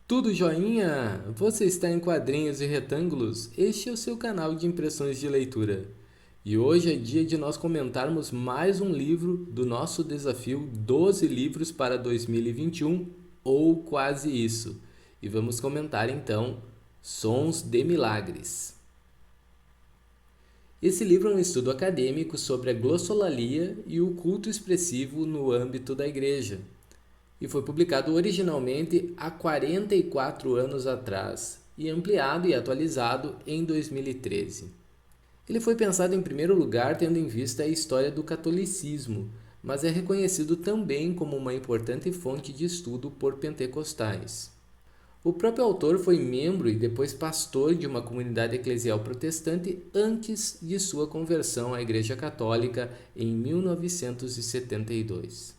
Tudo joinha? Você está em quadrinhos e retângulos? Este é o seu canal de impressões de leitura. E hoje é dia de nós comentarmos mais um livro do nosso desafio 12 livros para 2021, ou quase isso. E vamos comentar então Sons de Milagres. Esse livro é um estudo acadêmico sobre a glossolalia e o culto expressivo no âmbito da igreja, e foi publicado originalmente há 44 anos atrás e ampliado e atualizado em 2013. Ele foi pensado em primeiro lugar tendo em vista a história do catolicismo, mas é reconhecido também como uma importante fonte de estudo por pentecostais. O próprio autor foi membro e depois pastor de uma comunidade eclesial protestante antes de sua conversão à Igreja Católica em 1972.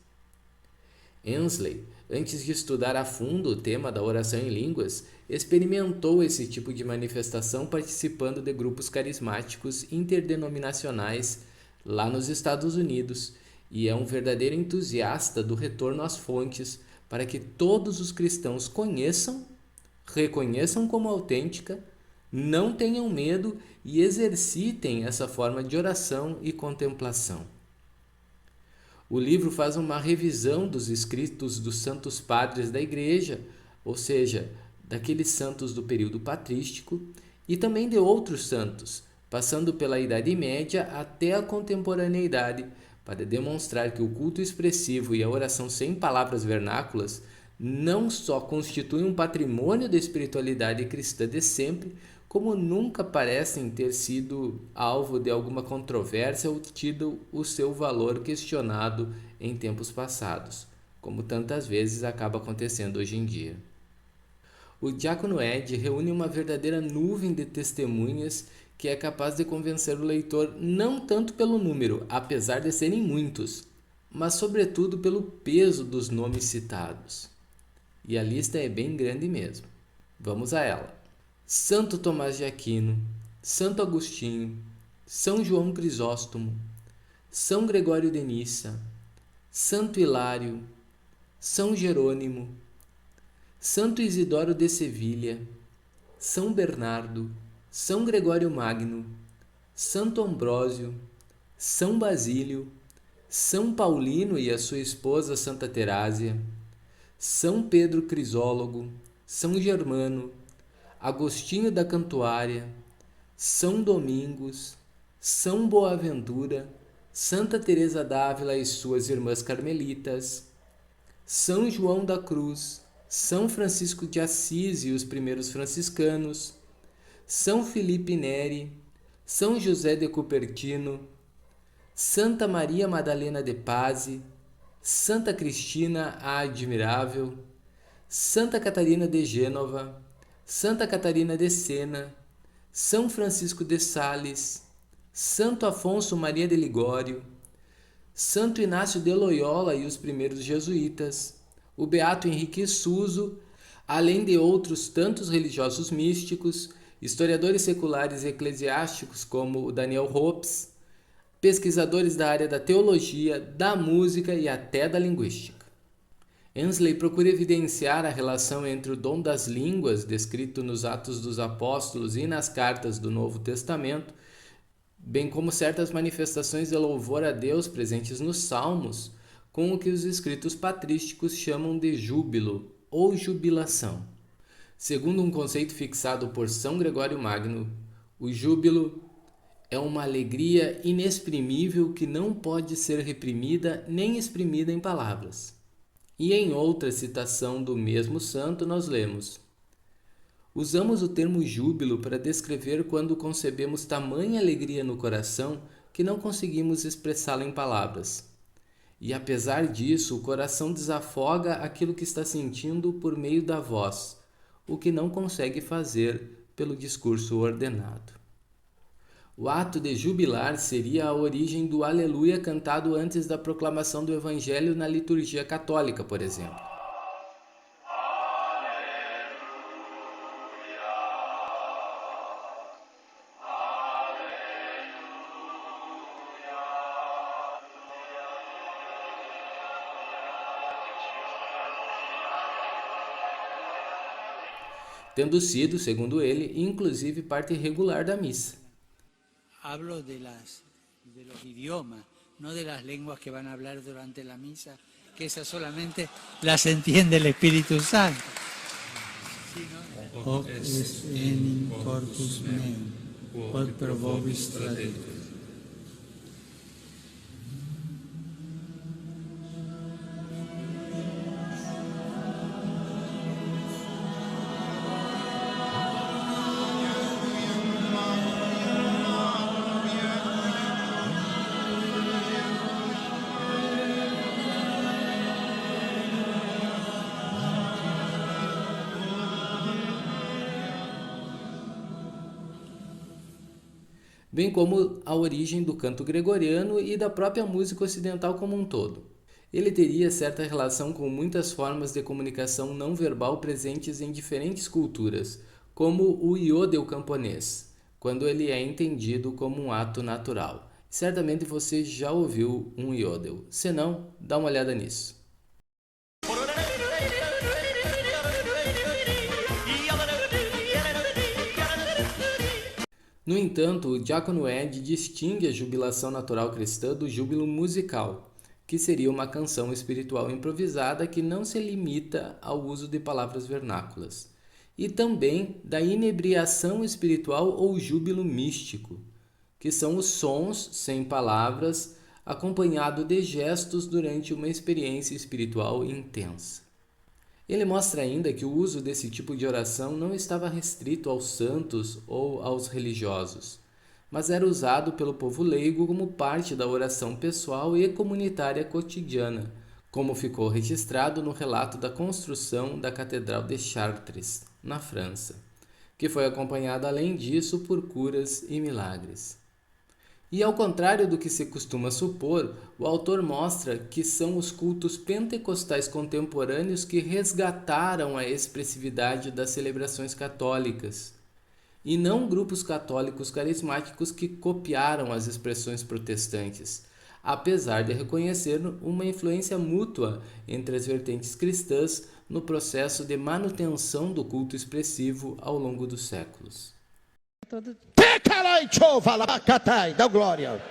Hensley, antes de estudar a fundo o tema da oração em línguas, experimentou esse tipo de manifestação participando de grupos carismáticos interdenominacionais lá nos Estados Unidos e é um verdadeiro entusiasta do retorno às fontes para que todos os cristãos conheçam, reconheçam como autêntica, não tenham medo e exercitem essa forma de oração e contemplação. O livro faz uma revisão dos escritos dos santos padres da Igreja, ou seja, daqueles santos do período patrístico, e também de outros santos, passando pela Idade Média até a contemporaneidade, para demonstrar que o culto expressivo e a oração sem palavras vernáculas não só constituem um patrimônio da espiritualidade cristã de sempre, como nunca parecem ter sido alvo de alguma controvérsia ou tido o seu valor questionado em tempos passados, como tantas vezes acaba acontecendo hoje em dia. O Diácono Ed reúne uma verdadeira nuvem de testemunhas que é capaz de convencer o leitor não tanto pelo número, apesar de serem muitos, mas sobretudo pelo peso dos nomes citados. E a lista é bem grande mesmo. Vamos a ela. Santo Tomás de Aquino, Santo Agostinho, São João Crisóstomo, São Gregório de Nissa, Santo Hilário, São Jerônimo, Santo Isidoro de Sevilha, São Bernardo, São Gregório Magno, Santo Ambrósio, São Basílio, São Paulino e a sua esposa Santa Terásia, São Pedro Crisólogo, São Germano, Agostinho da Cantuária, São Domingos, São Boaventura, Santa Teresa d'Ávila e suas irmãs carmelitas, São João da Cruz, São Francisco de Assis e os primeiros franciscanos, São Felipe Neri, São José de Cupertino, Santa Maria Madalena de Pazzi, Santa Cristina a Admirável, Santa Catarina de Gênova, Santa Catarina de Sena, São Francisco de Sales, Santo Afonso Maria de Ligório, Santo Inácio de Loyola e os primeiros jesuítas, o Beato Henrique Suso, além de outros tantos religiosos místicos, historiadores seculares e eclesiásticos como o Daniel Hopes, pesquisadores da área da teologia, da música e até da linguística. Hensley procura evidenciar a relação entre o dom das línguas, descrito nos Atos dos Apóstolos e nas cartas do Novo Testamento, bem como certas manifestações de louvor a Deus presentes nos Salmos, com o que os escritos patrísticos chamam de júbilo ou jubilação. Segundo um conceito fixado por São Gregório Magno, o júbilo é uma alegria inexprimível que não pode ser reprimida nem exprimida em palavras. E em outra citação do mesmo santo nós lemos: usamos o termo júbilo para descrever quando concebemos tamanha alegria no coração que não conseguimos expressá-la em palavras. E apesar disso, o coração desafoga aquilo que está sentindo por meio da voz, o que não consegue fazer pelo discurso ordenado. O ato de jubilar seria a origem do Aleluia cantado antes da proclamação do Evangelho na liturgia católica, por exemplo. tendo sido, segundo ele, inclusive parte regular da missa. Hablo de los idiomas, no de las lenguas que van a hablar durante la misa, que esas solamente las entiende el Espíritu Santo. Hoc est enim corpus meum, quod per vobis traditur. Bem como a origem do canto gregoriano e da própria música ocidental como um todo. Ele teria certa relação com muitas formas de comunicação não verbal presentes em diferentes culturas, como o iodel camponês, quando ele é entendido como um ato natural. Certamente você já ouviu um iodel, se não, dá uma olhada nisso. No entanto, o Diácono Ed distingue a jubilação natural cristã do júbilo musical, que seria uma canção espiritual improvisada que não se limita ao uso de palavras vernáculas, e também da inebriação espiritual ou júbilo místico, que são os sons sem palavras acompanhado de gestos durante uma experiência espiritual intensa. Ele mostra ainda que o uso desse tipo de oração não estava restrito aos santos ou aos religiosos, mas era usado pelo povo leigo como parte da oração pessoal e comunitária cotidiana, como ficou registrado no relato da construção da Catedral de Chartres, na França, que foi acompanhada além disso por curas e milagres. E ao contrário do que se costuma supor, o autor mostra que são os cultos pentecostais contemporâneos que resgataram a expressividade das celebrações católicas, e não grupos católicos carismáticos que copiaram as expressões protestantes, apesar de reconhecer uma influência mútua entre as vertentes cristãs no processo de manutenção do culto expressivo ao longo dos séculos. Dá glória.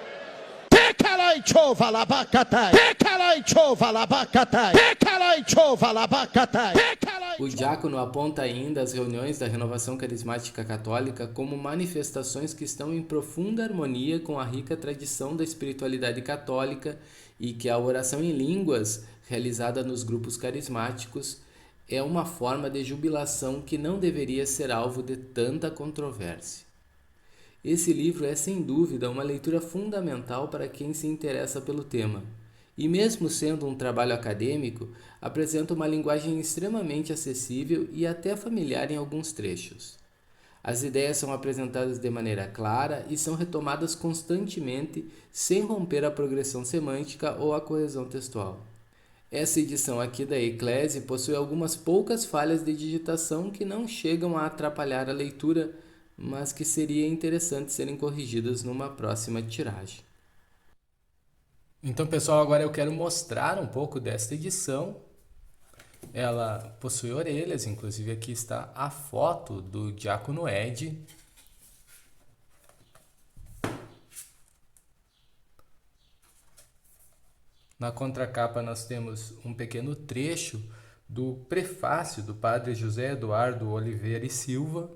O diácono aponta ainda as reuniões da Renovação Carismática Católica como manifestações que estão em profunda harmonia com a rica tradição da espiritualidade católica e que a oração em línguas, realizada nos grupos carismáticos, é uma forma de jubilação que não deveria ser alvo de tanta controvérsia. Esse livro é, sem dúvida, uma leitura fundamental para quem se interessa pelo tema, e mesmo sendo um trabalho acadêmico, apresenta uma linguagem extremamente acessível e até familiar em alguns trechos. As ideias são apresentadas de maneira clara e são retomadas constantemente, sem romper a progressão semântica ou a coesão textual. Essa edição aqui da Eclésia possui algumas poucas falhas de digitação que não chegam a atrapalhar a leitura, mas que seria interessante serem corrigidas numa próxima tiragem. Então, pessoal, agora eu quero mostrar um pouco desta edição. Ela possui orelhas, inclusive aqui está a foto do Diácono Ed. Na contracapa nós temos um pequeno trecho do prefácio do Padre José Eduardo Oliveira e Silva.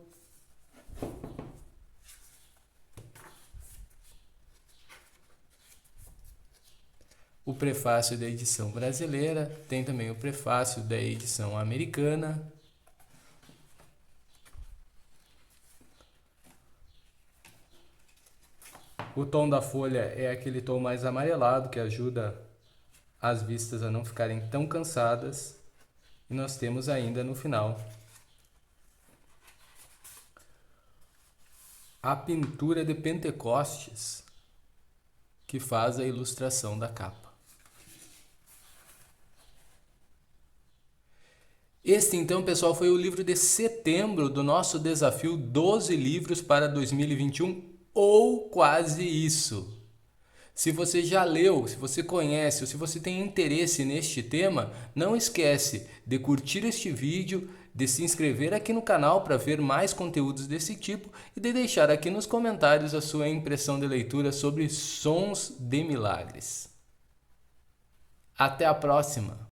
O prefácio da edição brasileira, tem também o prefácio da edição americana. O tom da folha é aquele tom mais amarelado que ajuda as vistas a não ficarem tão cansadas. E nós temos ainda no final a pintura de Pentecostes, que faz a ilustração da capa. Este, então, pessoal, foi o livro de setembro do nosso desafio 12 livros para 2021, ou quase isso. Se você já leu, se você conhece ou se você tem interesse neste tema, não esquece de curtir este vídeo, de se inscrever aqui no canal para ver mais conteúdos desse tipo e de deixar aqui nos comentários a sua impressão de leitura sobre sons de milagres. Até a próxima!